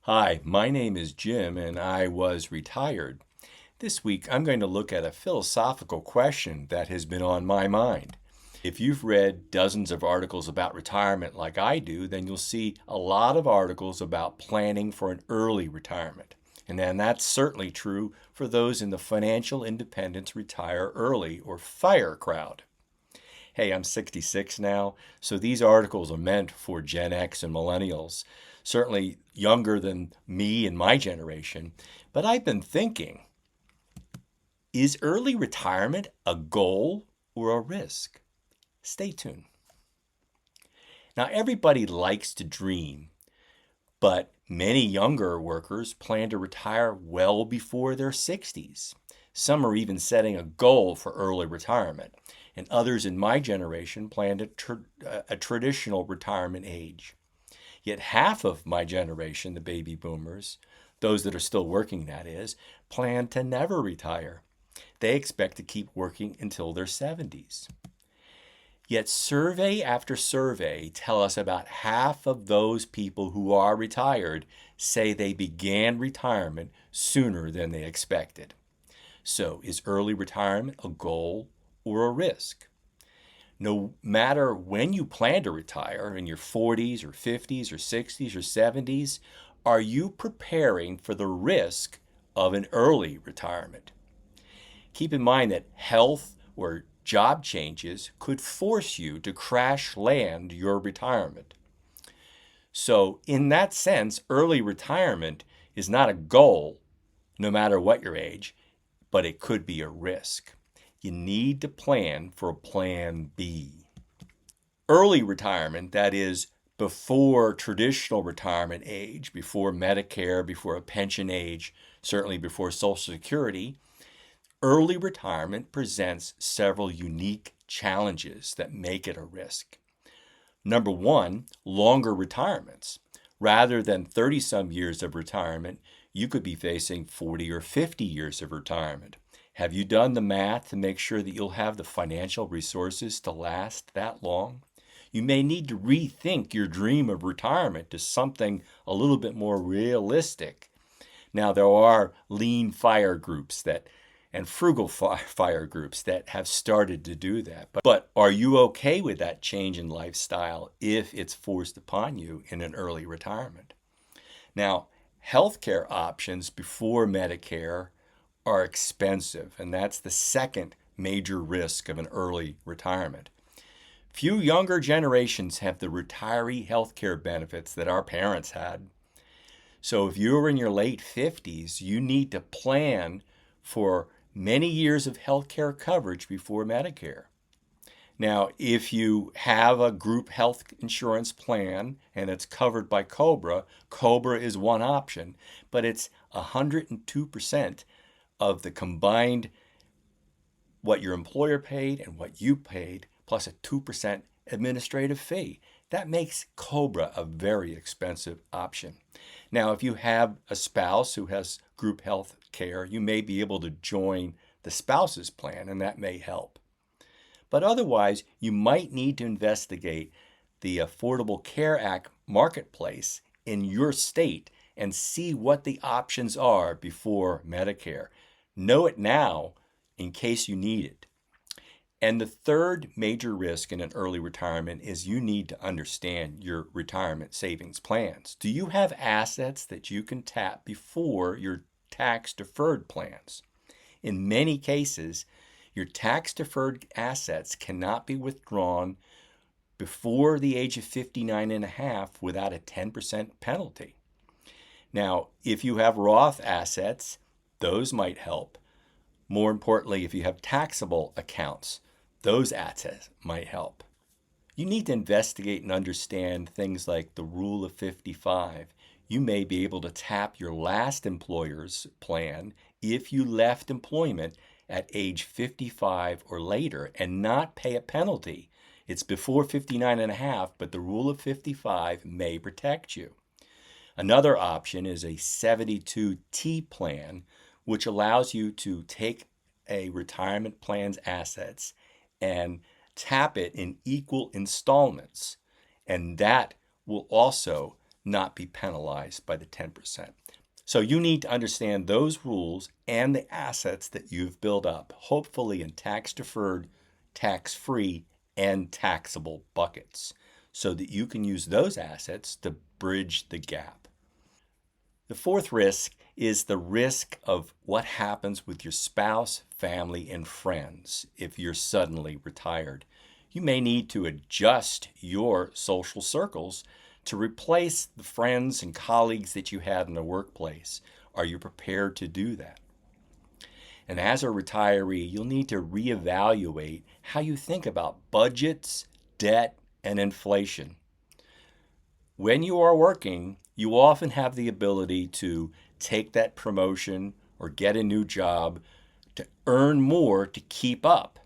Hi, my name is Jim and I was retired. This week I'm going to look at a philosophical question that has been on my mind. If you've read dozens of articles about retirement like I do, then you'll see a lot of articles about planning for an early retirement. And then that's certainly true for those in the financial independence retire early or FIRE crowd. Hey, I'm 66 now, so these articles are meant for Gen X and millennials, certainly younger than me and my generation. But I've been thinking, is early retirement a goal or a risk? Stay tuned. Now, everybody likes to dream, but many younger workers plan to retire well before their 60s. Some are even setting a goal for early retirement, and others in my generation plan a traditional retirement age. Yet half of my generation, the baby boomers, those that are still working, that is, plan to never retire. They expect to keep working until their 70s. Yet survey after survey tell us about half of those people who are retired say they began retirement sooner than they expected. So, is early retirement a goal or a risk? No matter when you plan to retire, in your 40s or 50s or 60s or 70s, are you preparing for the risk of an early retirement? Keep in mind that health or job changes could force you to crash land your retirement. So, in that sense, early retirement is not a goal, no matter what your age, but it could be a risk. You need to plan for plan B. Early retirement, that is, before traditional retirement age, before Medicare, before a pension age, certainly before Social Security, early retirement presents several unique challenges that make it a risk. Number one, longer retirements. Rather than 30 some years of retirement, you could be facing 40 or 50 years of retirement. Have you done the math to make sure that you'll have the financial resources to last that long? You may need to rethink your dream of retirement to something a little bit more realistic. Now, there are lean fire groups and frugal fire groups that have started to do that. But are you okay with that change in lifestyle if it's forced upon you in an early retirement? Now, healthcare options before Medicare are expensive, and that's the second major risk of an early retirement. Few younger generations have the retiree healthcare benefits that our parents had. So if you're in your late 50s, you need to plan for many years of healthcare coverage before Medicare. Now, if you have a group health insurance plan and it's covered by COBRA, COBRA is one option, but it's 102% of the combined what your employer paid and what you paid, plus a 2% administrative fee. That makes COBRA a very expensive option. Now, if you have a spouse who has group health care, you may be able to join the spouse's plan, and that may help. But otherwise, you might need to investigate the Affordable Care Act marketplace in your state and see what the options are before Medicare. Know it now in case you need it. And the third major risk in an early retirement is you need to understand your retirement savings plans. Do you have assets that you can tap before your tax deferred plans? In many cases, your tax deferred assets cannot be withdrawn before the age of 59 and a half without a 10% penalty. Now, if you have Roth assets, those might help. More importantly, if you have taxable accounts, those assets might help. You need to investigate and understand things like the rule of 55. You may be able to tap your last employer's plan if you left employment at age 55 or later and not pay a penalty. It's before 59 and a half, but the rule of 55 may protect you. Another option is a 72T plan, which allows you to take a retirement plan's assets and tap it in equal installments. And that will also not be penalized by the 10%. So you need to understand those rules and the assets that you've built up, hopefully in tax-deferred, tax-free, and taxable buckets, so that you can use those assets to bridge the gap. The fourth risk is the risk of what happens with your spouse, family, and friends if you're suddenly retired. You may need to adjust your social circles to replace the friends and colleagues that you had in the workplace. Are you prepared to do that? And as a retiree, you'll need to reevaluate how you think about budgets, debt, and inflation. When you are working, you often have the ability to take that promotion or get a new job to earn more to keep up.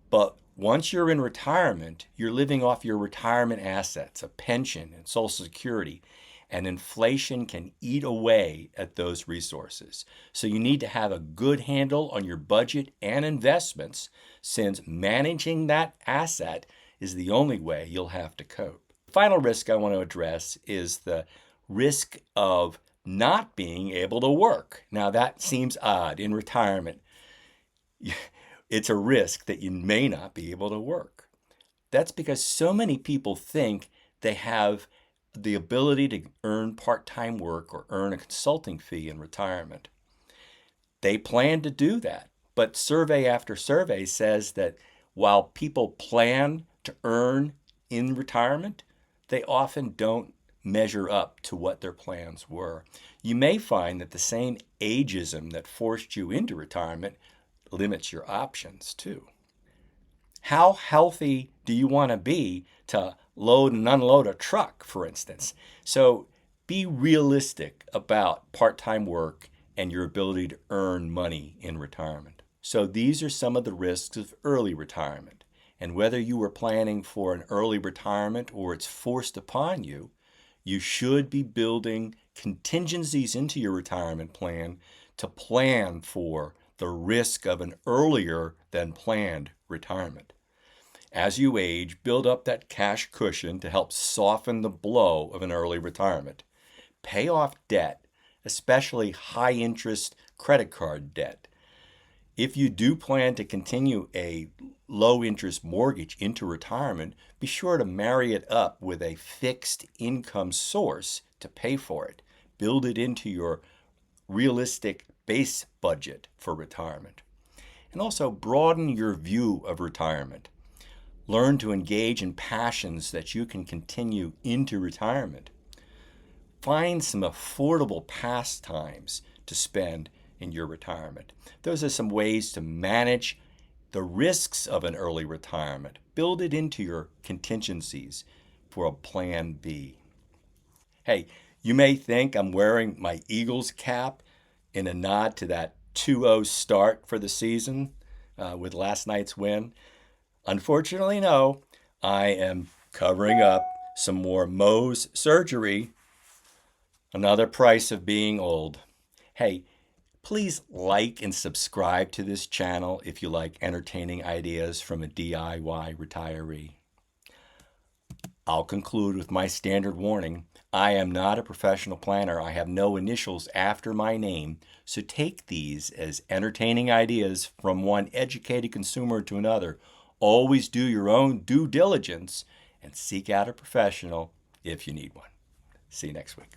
But once you're in retirement, you're living off your retirement assets, a pension and Social Security, and inflation can eat away at those resources. So you need to have a good handle on your budget and investments, since managing that asset is the only way you'll have to cope. The final risk I want to address is the risk of not being able to work. Now that seems odd in retirement. It's a risk that you may not be able to work. That's because so many people think they have the ability to earn part-time work or earn a consulting fee in retirement. They plan to do that, but survey after survey says that while people plan to earn in retirement, they often don't measure up to what their plans were. You may find that the same ageism that forced you into retirement limits your options too. How healthy do you want to be to load and unload a truck, for instance? So be realistic about part-time work and your ability to earn money in retirement. So these are some of the risks of early retirement. And whether you were planning for an early retirement or it's forced upon you, you should be building contingencies into your retirement plan to plan for the risk of an earlier than planned retirement. As you age, build up that cash cushion to help soften the blow of an early retirement. Pay off debt, especially high-interest credit card debt. If you do plan to continue a low-interest mortgage into retirement, be sure to marry it up with a fixed income source to pay for it. Build it into your realistic base budget for retirement. And also broaden your view of retirement. Learn to engage in passions that you can continue into retirement. Find some affordable pastimes to spend in your retirement. Those are some ways to manage the risks of an early retirement. Build it into your contingencies for a plan B. Hey, you may think I'm wearing my Eagles cap in a nod to that 2-0 start for the season with last night's win. Unfortunately, no. I am covering up some more Mohs surgery. Another price of being old. Hey, please like and subscribe to this channel if you like entertaining ideas from a DIY retiree. I'll conclude with my standard warning. I am not a professional planner. I have no initials after my name, so take these as entertaining ideas from one educated consumer to another. Always do your own due diligence and seek out a professional if you need one. See you next week.